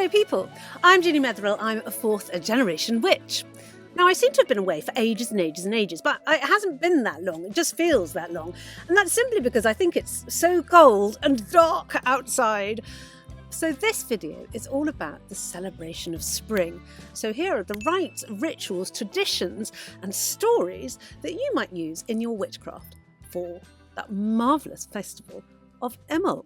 Hello people, I'm Ginny Metheral, I'm a fourth generation witch. Now I seem to have been away for ages and ages and ages, but it hasn't been that long, it just feels that long. And that's simply because I think it's so cold and dark outside. So this video is all about the celebration of spring. So here are the rites, rituals, traditions and stories that you might use in your witchcraft for that marvellous festival of Imbolc.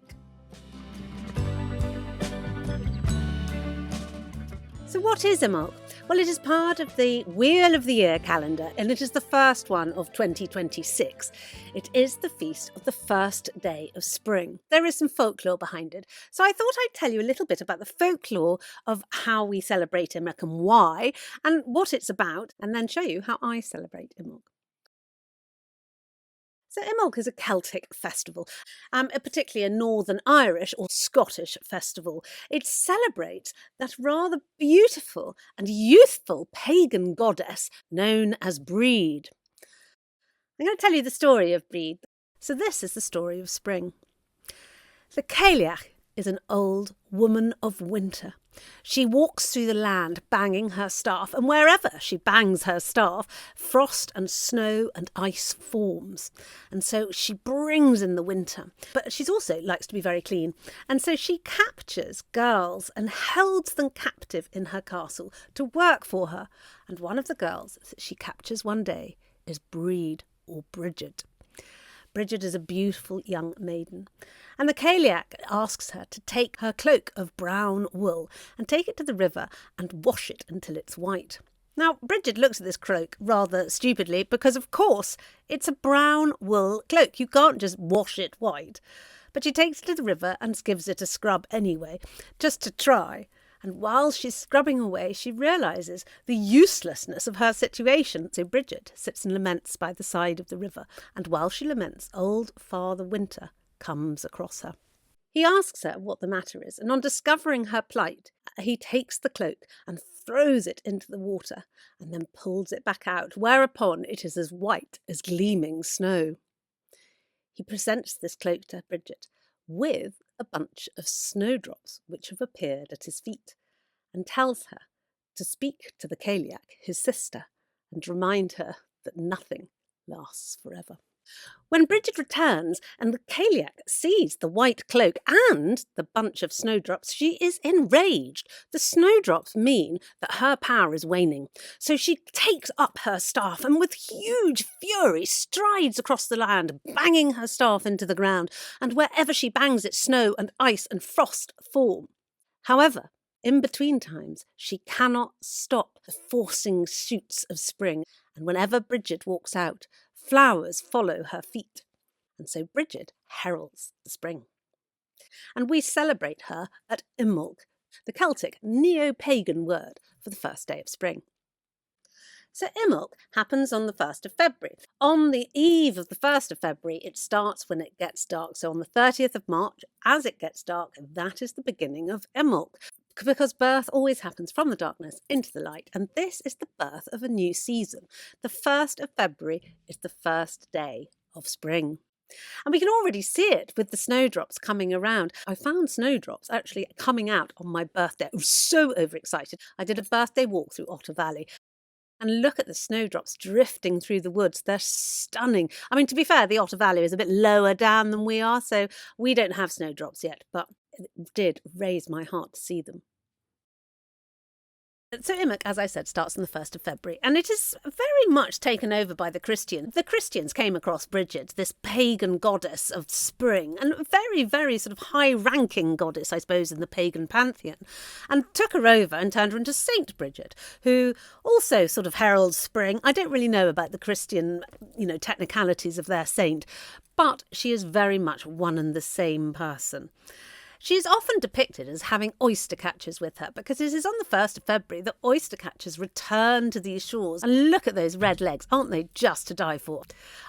So what is Imbolc? Well, it is part of the Wheel of the Year calendar, and it is the first one of 2026. It is the feast of the first day of spring. There is some folklore behind it, so I thought I'd tell you a little bit about the folklore of how we celebrate Imbolc and why, and what it's about, and then show you how I celebrate Imbolc. So Imbolc is a Celtic festival, particularly a Northern Irish or Scottish festival. It celebrates that rather beautiful and youthful pagan goddess known as Brighid. I'm going to tell you the story of Brighid. So this is the story of spring. The Cailleach is an old woman of winter. She walks through the land banging her staff, and wherever she bangs her staff, frost and snow and ice forms. And so she brings in the winter. But she also likes to be very clean. And so she captures girls and holds them captive in her castle to work for her. And one of the girls that she captures one day is Brighid or Brighid. Brighid is a beautiful young maiden, and the Cailleach asks her to take her cloak of brown wool and take it to the river and wash it until it's white. Now, Brighid looks at this cloak rather stupidly because, of course, it's a brown wool cloak. You can't just wash it white. But she takes it to the river and gives it a scrub anyway, just to try. And while she's scrubbing away, she realises the uselessness of her situation. So Brighid sits and laments by the side of the river. And while she laments, old Father Winter comes across her. He asks her what the matter is. And on discovering her plight, he takes the cloak and throws it into the water and then pulls it back out, whereupon it is as white as gleaming snow. He presents this cloak to Brighid with a bunch of snowdrops which have appeared at his feet, and tells her to speak to the Cailleach, his sister, and remind her that nothing lasts forever. When Brighid returns and the Cailleach sees the white cloak and the bunch of snowdrops, she is enraged. The snowdrops mean that her power is waning. So she takes up her staff and with huge fury strides across the land, banging her staff into the ground, and wherever she bangs it, snow and ice and frost form. However, in between times, she cannot stop the forcing shoots of spring, and whenever Brighid walks out, flowers follow her feet, and so Brighid heralds the spring. And we celebrate her at Imbolc, the Celtic neo-pagan word for the first day of spring. So Imbolc happens on the 1st of February. On the eve of the 1st of February, it starts when it gets dark. So on the 30th of March, as it gets dark, that is the beginning of Imbolc. Because birth always happens from the darkness into the light, and this is the birth of a new season. The 1st of February is the first day of spring. And we can already see it with the snowdrops coming around. I found snowdrops actually coming out on my birthday. I was so overexcited. I did a birthday walk through Otter Valley. And look at the snowdrops drifting through the woods. They're stunning. I mean, to be fair, the Otter Valley is a bit lower down than we are, so we don't have snowdrops yet, but it did raise my heart to see them. So Imbolc, as I said, starts on the 1st of February, and it is very much taken over by the Christians. The Christians came across Brighid, this pagan goddess of spring, and very, very sort of high-ranking goddess, I suppose, in the pagan pantheon, and took her over and turned her into Saint Brighid, who also sort of heralds spring. I don't really know about the Christian, technicalities of their saint, but she is very much one and the same person. She is often depicted as having oyster catchers with her because it is on the 1st of February that oyster catchers return to these shores. And look at those red legs, aren't they just to die for?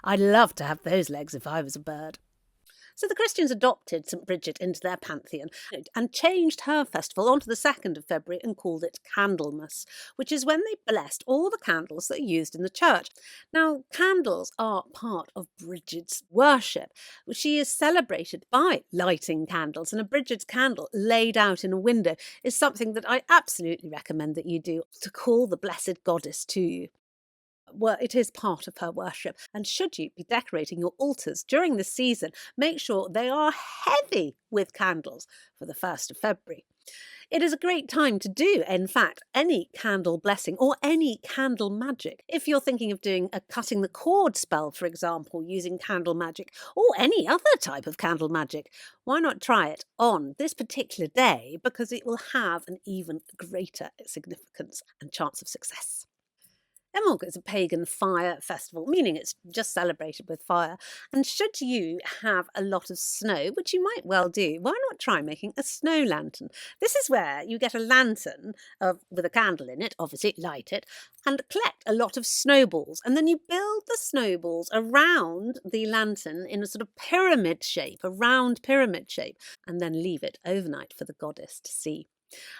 I'd love to have those legs if I was a bird. So the Christians adopted St. Bridget into their pantheon and changed her festival onto the 2nd of February and called it Candlemas, which is when they blessed all the candles that are used in the church. Now, candles are part of Bridget's worship. She is celebrated by lighting candles, and a Bridget's candle laid out in a window is something that I absolutely recommend that you do to call the blessed goddess to you. Well, it is part of her worship. And should you be decorating your altars during this season, make sure they are heavy with candles for the 1st of February. It is a great time to do, in fact, any candle blessing or any candle magic. If you're thinking of doing a cutting the cord spell, for example, using candle magic, or any other type of candle magic, why not try it on this particular day, because it will have an even greater significance and chance of success. Imbolc is a pagan fire festival, meaning it's just celebrated with fire. And should you have a lot of snow, which you might well do, why not try making a snow lantern? This is where you get a lantern with a candle in it, obviously light it, and collect a lot of snowballs. And then you build the snowballs around the lantern in a sort of pyramid shape, a round pyramid shape, and then leave it overnight for the goddess to see.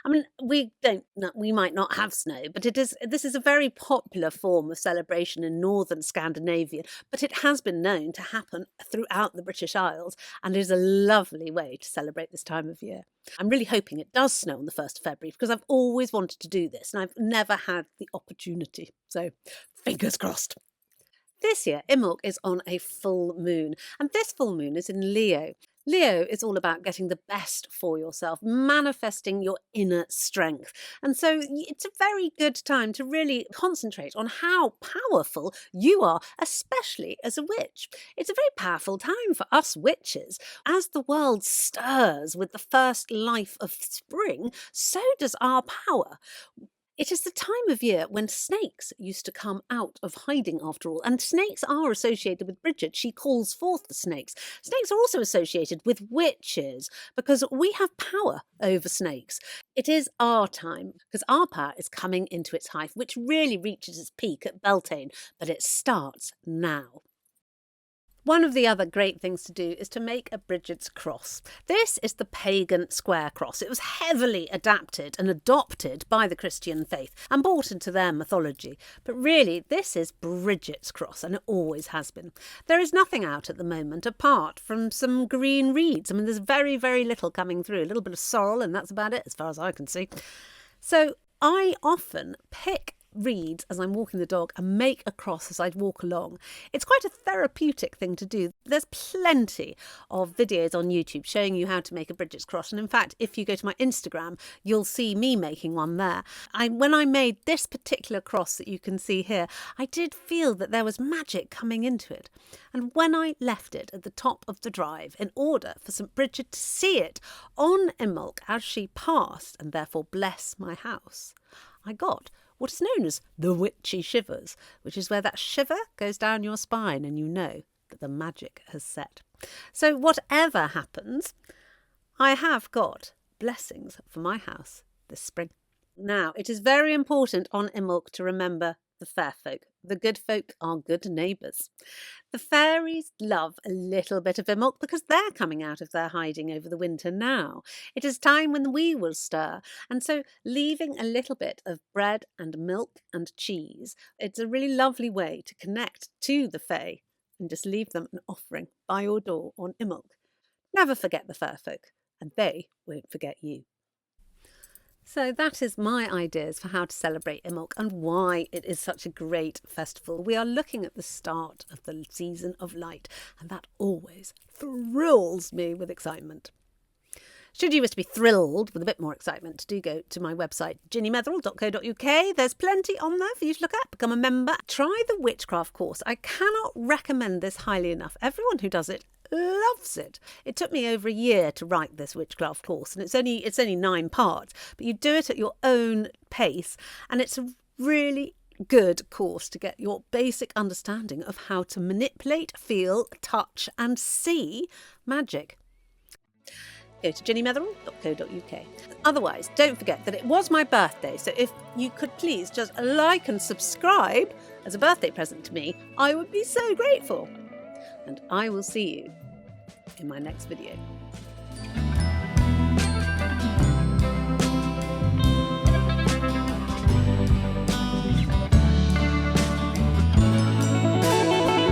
I mean, we might not have snow, but this is a very popular form of celebration in northern Scandinavia, but it has been known to happen throughout the British Isles and is a lovely way to celebrate this time of year. I'm really hoping it does snow on the 1st of February because I've always wanted to do this and I've never had the opportunity. So fingers crossed. This year, Imbolc is on a full moon, and this full moon is in Leo. Leo is all about getting the best for yourself, manifesting your inner strength. And so it's a very good time to really concentrate on how powerful you are, especially as a witch. It's a very powerful time for us witches. As the world stirs with the first life of spring, so does our power. It is the time of year when snakes used to come out of hiding, after all, and snakes are associated with Bridget. She calls forth the snakes. Snakes are also associated with witches because we have power over snakes. It is our time because our power is coming into its height, which really reaches its peak at Beltane, but it starts now. One of the other great things to do is to make a Bridget's cross. This is the pagan square cross. It was heavily adapted and adopted by the Christian faith and brought into their mythology. But really, this is Bridget's cross, and it always has been. There is nothing out at the moment apart from some green reeds. I mean, there's very, very little coming through. A little bit of sorrel, and that's about it as far as I can see. So I often pick reeds as I'm walking the dog and make a cross as I walk along. It's quite a therapeutic thing to do. There's plenty of videos on YouTube showing you how to make a Bridget's cross, and in fact, if you go to my Instagram, you'll see me making one there. When I made this particular cross that you can see here, I did feel that there was magic coming into it. And when I left it at the top of the drive in order for St. Bridget to see it on Imbolc as she passed and therefore bless my house, I got what is known as the witchy shivers, which is where that shiver goes down your spine and you know that the magic has set. So whatever happens, I have got blessings for my house this spring. Now, it is very important on Imbolc to remember the fair folk. The good folk are good neighbours. The fairies love a little bit of Imbolc because they're coming out of their hiding over the winter now. It is time when we will stir, and so leaving a little bit of bread and milk and cheese, it's a really lovely way to connect to the fae and just leave them an offering by your door on Imbolc. Never forget the fair folk, and they won't forget you. So that is my ideas for how to celebrate Imbolc and why it is such a great festival. We are looking at the start of the season of light, and that always thrills me with excitement. Should you wish to be thrilled with a bit more excitement, do go to my website, ginnymetheral.co.uk. There's plenty on there for you to look at. Become a member. Try the Witchcraft course. I cannot recommend this highly enough. Everyone who does it loves it. It took me over a year to write this Witchcraft course, and it's only 9 parts, but you do it at your own pace, and it's a really good course to get your basic understanding of how to manipulate, feel, touch, and see magic. Go to ginnymetheral.co.uk. Otherwise, don't forget that it was my birthday, so if you could please just like and subscribe as a birthday present to me, I would be so grateful. And I will see you in my next video.